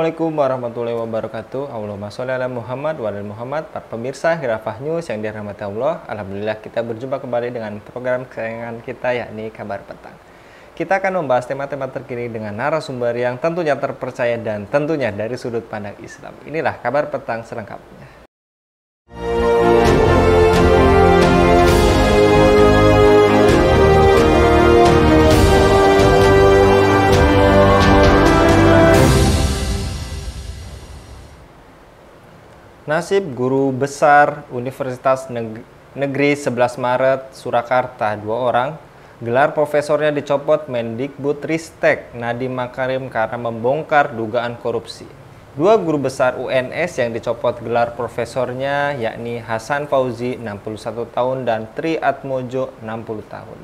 Assalamualaikum warahmatullahi wabarakatuh. Allahumma sholli ala Muhammad wa ala Muhammad. Para pemirsa Khilafah News yang dirahmati Allah, alhamdulillah kita berjumpa kembali dengan program kesayangan kita, yakni Kabar Petang. Kita akan membahas tema-tema terkini dengan narasumber yang tentunya terpercaya dan tentunya dari sudut pandang Islam. Inilah Kabar Petang selengkapnya. Nasib guru besar Universitas Negeri 11 Maret Surakarta, 2 orang. Gelar profesornya dicopot Mendikbudristek Nadiem Makarim karena membongkar dugaan korupsi. 2 guru besar UNS yang dicopot gelar profesornya yakni Hasan Fauzi 61 tahun dan Tri Atmojo 60 tahun.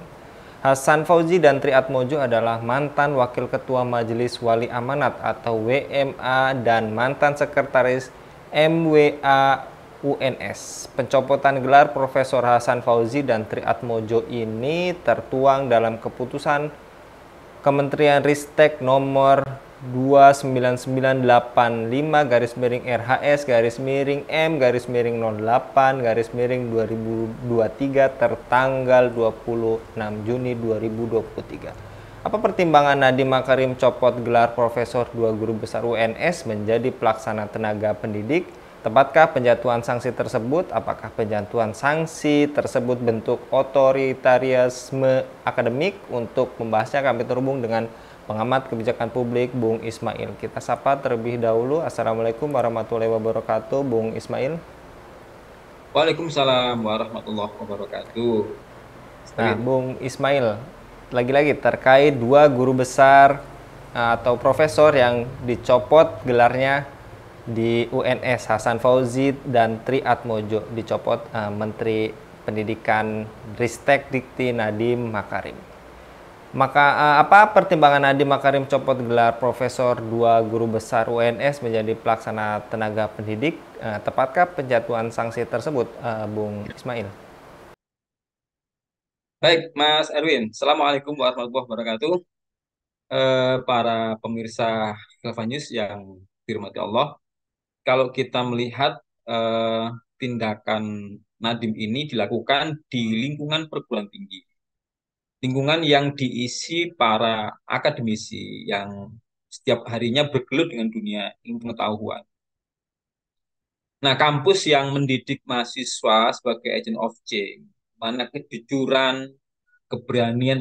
Hasan Fauzi dan Tri Atmojo adalah mantan Wakil Ketua Majelis Wali Amanat atau WMA dan mantan Sekretaris MWA UNS. Pencopotan gelar Profesor Hasan Fauzi dan Tri Atmojo ini tertuang dalam keputusan Kementerian Ristek nomor 299/LHS-M-M-08/2023 tertanggal 26 Juni 2023. Apa pertimbangan Nadiem Makarim copot gelar profesor 2 guru besar UNS menjadi pelaksana tenaga pendidik? Tepatkah penjatuhan sanksi tersebut? Apakah penjatuhan sanksi tersebut bentuk otoritarisme akademik? Untuk membahasnya kami terhubung dengan pengamat kebijakan publik Bung Ismail. Kita sapa terlebih dahulu. Assalamualaikum warahmatullahi wabarakatuh, Bung Ismail. Waalaikumsalam warahmatullahi wabarakatuh. Nah, Steril. Bung Ismail, lagi-lagi terkait 2 guru besar atau profesor yang dicopot gelarnya di UNS, Hasan Fauzi dan Tri Atmojo, dicopot Menteri Pendidikan Ristek Dikti Nadiem Makarim. Maka apa pertimbangan Nadiem Makarim copot gelar profesor 2 guru besar UNS menjadi pelaksana tenaga pendidik? Tepatkah penjatuhan sanksi tersebut, Bung Ismail? Baik, Mas Erwin. Assalamualaikum warahmatullahi wabarakatuh. Para pemirsa Khilafah News yang dirahmati Allah. Kalau kita melihat tindakan Nadiem ini dilakukan di lingkungan perguruan tinggi. Lingkungan yang diisi para akademisi yang setiap harinya bergelut dengan dunia ilmu pengetahuan. Nah, kampus yang mendidik mahasiswa sebagai agent of change, mana kejujuran, keberanian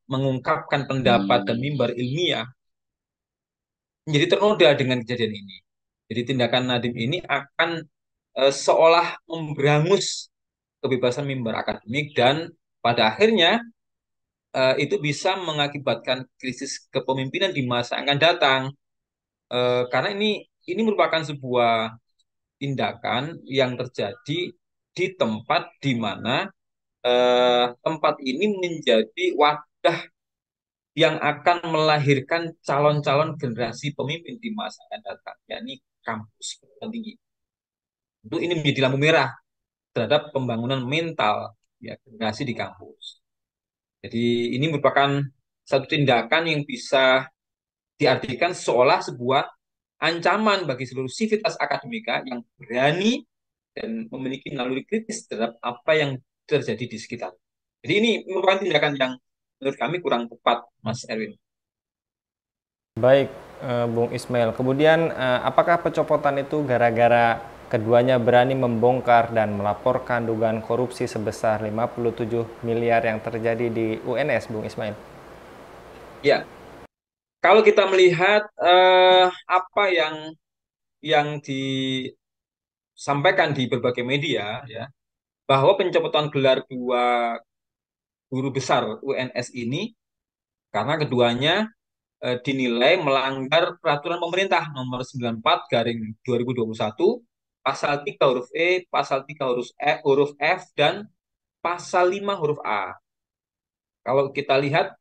mengungkapkan pendapat dan mimbar ilmiah menjadi ternoda dengan kejadian ini. Jadi tindakan Nadiem ini akan seolah memberangus kebebasan mimbar akademik dan pada akhirnya itu bisa mengakibatkan krisis kepemimpinan di masa yang akan datang. Karena ini merupakan sebuah tindakan yang terjadi di tempat di mana tempat ini menjadi wadah yang akan melahirkan calon-calon generasi pemimpin di masa yang akan datang, yakni kampus perguruan tinggi. Tentu ini menjadi lampu merah terhadap pembangunan mental ya generasi di kampus. Jadi ini merupakan satu tindakan yang bisa diartikan seolah sebuah ancaman bagi seluruh sivitas akademika yang berani dan memiliki naluri kritis terhadap apa yang terjadi di sekitar. Jadi ini merupakan tindakan yang menurut kami kurang tepat, Mas Erwin. Baik, Bung Ismail. Kemudian, apakah pencopotan itu gara-gara keduanya berani membongkar dan melaporkan dugaan korupsi sebesar 57 miliar yang terjadi di UNS, Bung Ismail? Ya, kalau kita melihat apa yang disampaikan di berbagai media, ya, bahwa pencopotan gelar 2 guru besar UNS ini karena keduanya dinilai melanggar peraturan pemerintah nomor 94 garing 2021 pasal 3 huruf E, pasal 3 huruf F dan pasal 5 huruf A. Kalau kita lihat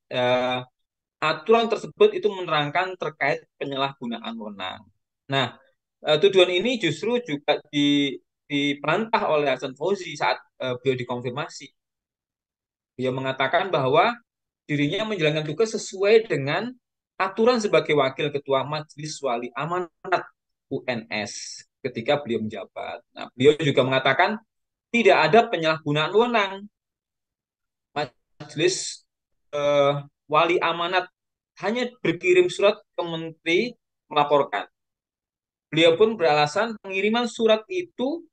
aturan tersebut itu menerangkan terkait penyalahgunaan wewenang. Nah, tuduhan ini justru juga dibantah oleh Hasan Fauzi saat beliau dikonfirmasi. Dia mengatakan bahwa dirinya menjalankan tugas sesuai dengan aturan sebagai wakil ketua Majelis Wali Amanat UNS ketika beliau menjabat. Nah, beliau juga mengatakan tidak ada penyalahgunaan wewenang. Majelis eh, Wali Amanat hanya berkirim surat ke menteri melaporkan. Beliau pun beralasan pengiriman surat itu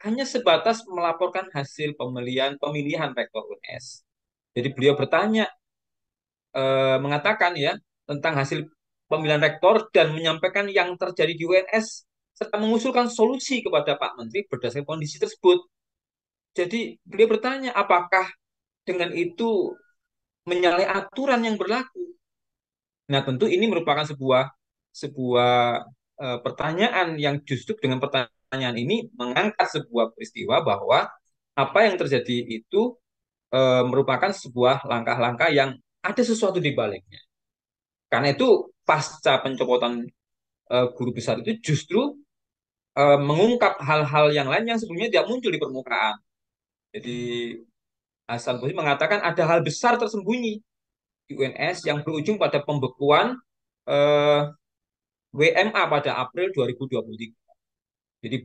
hanya sebatas melaporkan hasil pemilihan rektor UNS. Jadi beliau mengatakan ya tentang hasil pemilihan rektor dan menyampaikan yang terjadi di UNS serta mengusulkan solusi kepada Pak Menteri berdasarkan kondisi tersebut. Jadi beliau bertanya apakah dengan itu menyalahi aturan yang berlaku. Nah, tentu ini merupakan sebuah sebuah pertanyaan yang justru dengan pertanyaan ini mengangkat sebuah peristiwa bahwa apa yang terjadi itu merupakan sebuah langkah-langkah yang ada sesuatu di baliknya. Karena itu pasca pencopotan guru besar itu justru mengungkap hal-hal yang lain yang sebelumnya tidak muncul di permukaan. Jadi Hasan Basri mengatakan ada hal besar tersembunyi di UNS yang berujung pada pembekuan eh, WMA pada April 2023. Jadi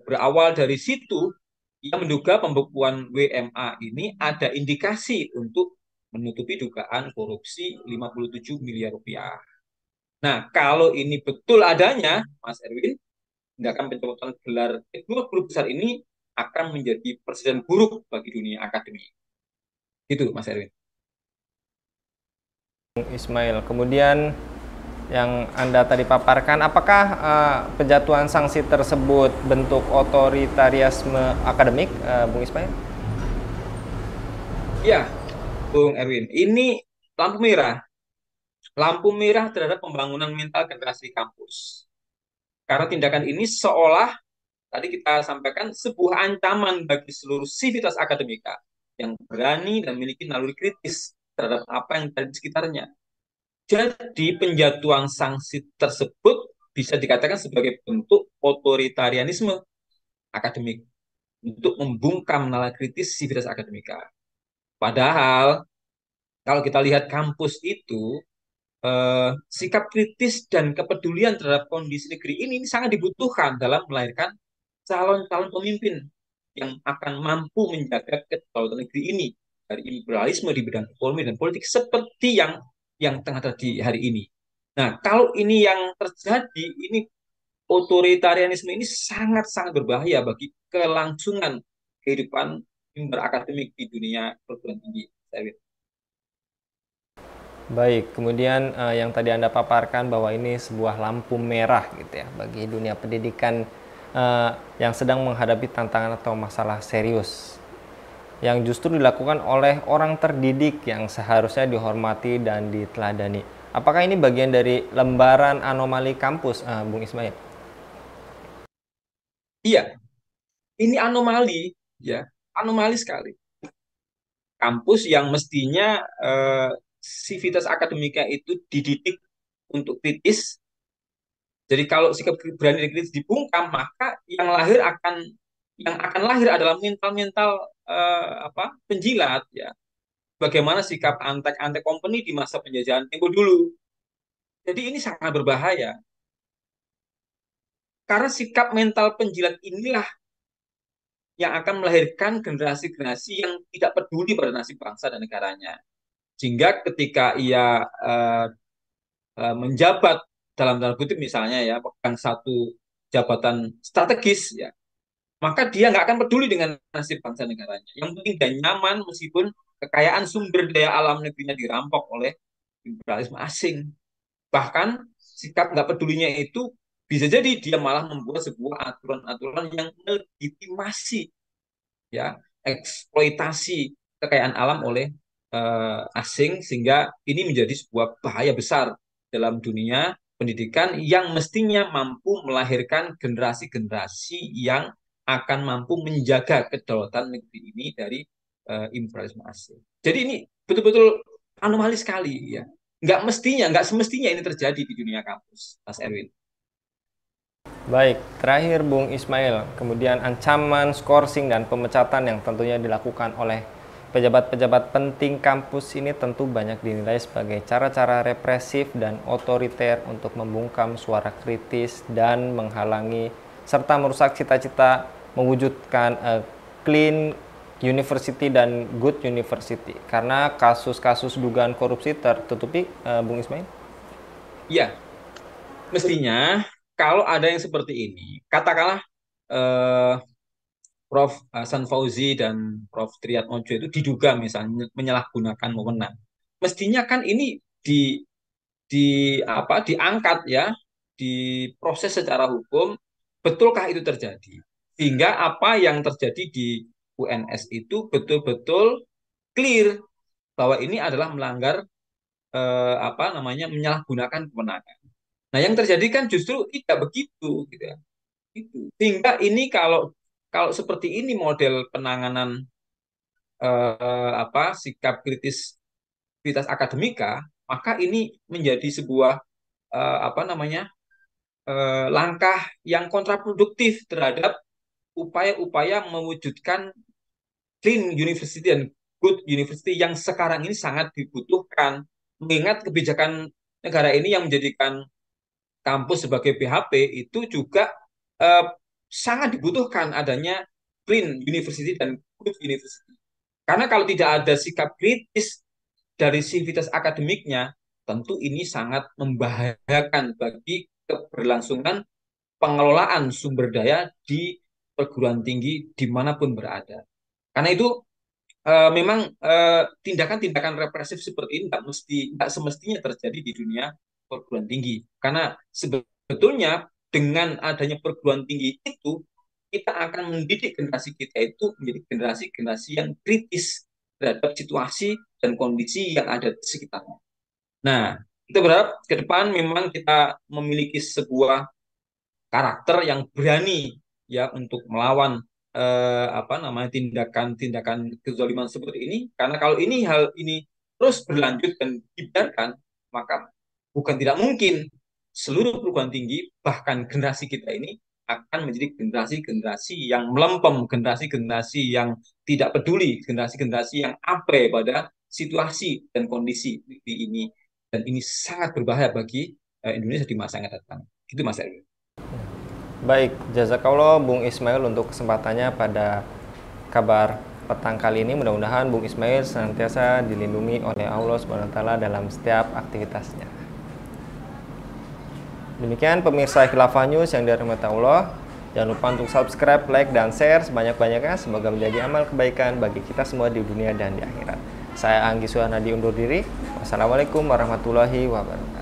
berawal dari situ, ia menduga pembekuan WMA ini ada indikasi untuk menutupi dugaan korupsi 57 miliar rupiah. Nah, kalau ini betul adanya, Mas Erwin, tindakan pencopotan gelar kedua guru besar ini akan menjadi presiden buruk bagi dunia akademi. Gitu, Mas Erwin. Bung Ismail, kemudian yang Anda tadi paparkan, apakah penjatuhan sanksi tersebut bentuk otoritarianisme akademik, Bung Ismail? Ya, Bung Erwin, ini lampu merah. Lampu merah terhadap pembangunan mental generasi kampus. Karena tindakan ini seolah tadi kita sampaikan sebuah ancaman bagi seluruh sivitas akademika yang berani dan memiliki naluri kritis terhadap apa yang terjadi di sekitarnya. Jadi penjatuhan sanksi tersebut bisa dikatakan sebagai bentuk otoritarianisme akademik untuk membungkam nalar kritis sivitas akademika. Padahal kalau kita lihat kampus itu sikap kritis dan kepedulian terhadap kondisi negeri ini sangat dibutuhkan dalam melahirkan calon-calon pemimpin yang akan mampu menjaga kedaulatan negeri ini dari imperialisme di bidang ekonomi dan politik seperti yang tengah terjadi hari ini. Nah, kalau ini yang terjadi, ini otoritarianisme ini sangat-sangat berbahaya bagi kelangsungan kehidupan mimbar akademik di dunia perguruan tinggi. Baik, kemudian yang tadi Anda paparkan bahwa ini sebuah lampu merah gitu ya bagi dunia pendidikan yang sedang menghadapi tantangan atau masalah serius yang justru dilakukan oleh orang terdidik yang seharusnya dihormati dan diteladani. Apakah ini bagian dari lembaran anomali kampus, Bung Ismail? Iya, ini anomali, ya, anomali sekali. Kampus yang mestinya sivitas akademika itu dididik untuk kritis. Jadi kalau sikap berani dan kritis dibungkam, maka yang akan lahir adalah mental-mental penjilat, ya. Bagaimana sikap antek-antek company di masa penjajahan Tempo dulu. Jadi ini sangat berbahaya karena sikap mental penjilat inilah yang akan melahirkan generasi-generasi yang tidak peduli pada nasib bangsa dan negaranya. Sehingga ketika ia menjabat dalam tanda kutip misalnya ya pegang satu jabatan strategis ya, maka dia nggak akan peduli dengan nasib bangsa negaranya. Yang penting dia nyaman meskipun kekayaan sumber daya alam negerinya dirampok oleh imperialisme asing. Bahkan sikap nggak pedulinya itu bisa jadi dia malah membuat sebuah aturan-aturan yang melegitimasi ya eksploitasi kekayaan alam oleh asing sehingga ini menjadi sebuah bahaya besar dalam dunia pendidikan yang mestinya mampu melahirkan generasi-generasi yang akan mampu menjaga kedaulatan negeri ini dari imperialisme asing. Jadi ini betul-betul anomali sekali ya. Nggak semestinya ini terjadi di dunia kampus, Mas Erwin. Baik, terakhir Bung Ismail, kemudian ancaman skorsing dan pemecatan yang tentunya dilakukan oleh Pejabat-pejabat penting kampus ini tentu banyak dinilai sebagai cara-cara represif dan otoriter untuk membungkam suara kritis dan menghalangi serta merusak cita-cita mewujudkan clean university dan good university. Karena kasus-kasus dugaan korupsi tertutupi, Bung Ismail? Ya, mestinya kalau ada yang seperti ini, katakanlah eh, Prof. Hasan Fauzi dan Prof. Triad Ojo itu diduga misalnya menyalahgunakan wewenang. Mestinya kan ini diangkat ya, diproses secara hukum, betulkah itu terjadi? Sehingga apa yang terjadi di UNS itu betul-betul clear bahwa ini adalah melanggar menyalahgunakan kewenangan. Nah, yang terjadi kan justru tidak begitu gitu ya. Sehingga ini kalau kalau seperti ini model penanganan sikap kritis akademika, maka ini menjadi sebuah eh, apa namanya langkah yang kontraproduktif terhadap upaya-upaya mewujudkan clean university dan good university yang sekarang ini sangat dibutuhkan. Mengingat kebijakan negara ini yang menjadikan kampus sebagai PHP itu juga eh, sangat dibutuhkan adanya clean university dan good university. Karena kalau tidak ada sikap kritis dari sivitas akademiknya, tentu ini sangat membahayakan bagi keberlangsungan pengelolaan sumber daya di perguruan tinggi dimanapun berada. Karena itu memang tindakan-tindakan represif seperti ini tidak semestinya terjadi di dunia perguruan tinggi. Karena sebetulnya dengan adanya perguruan tinggi itu kita akan mendidik generasi kita itu menjadi generasi-generasi yang kritis terhadap situasi dan kondisi yang ada di sekitarnya. Nah, kita berharap ke depan memang kita memiliki sebuah karakter yang berani ya untuk melawan tindakan-tindakan kezaliman seperti ini. Karena kalau hal ini terus berlanjut dan dibiarkan, maka bukan tidak mungkin seluruh perguruan tinggi bahkan generasi kita ini akan menjadi generasi-generasi yang melempem, generasi-generasi yang tidak peduli, generasi-generasi yang abai pada situasi dan kondisi ini, dan ini sangat berbahaya bagi Indonesia di masa yang akan datang. Itu Mas Erwin. Baik, jazakallah Bung Ismail untuk kesempatannya pada kabar petang kali ini. Mudah-mudahan Bung Ismail senantiasa dilindungi oleh Allah SWT dalam setiap aktivitasnya. Demikian pemirsa Khilafah News yang dirahmati Allah. Jangan lupa untuk subscribe, like, dan share sebanyak-banyaknya. Semoga menjadi amal kebaikan bagi kita semua di dunia dan di akhirat. Saya Anggi Suhanadi undur diri. Wassalamualaikum warahmatullahi wabarakatuh.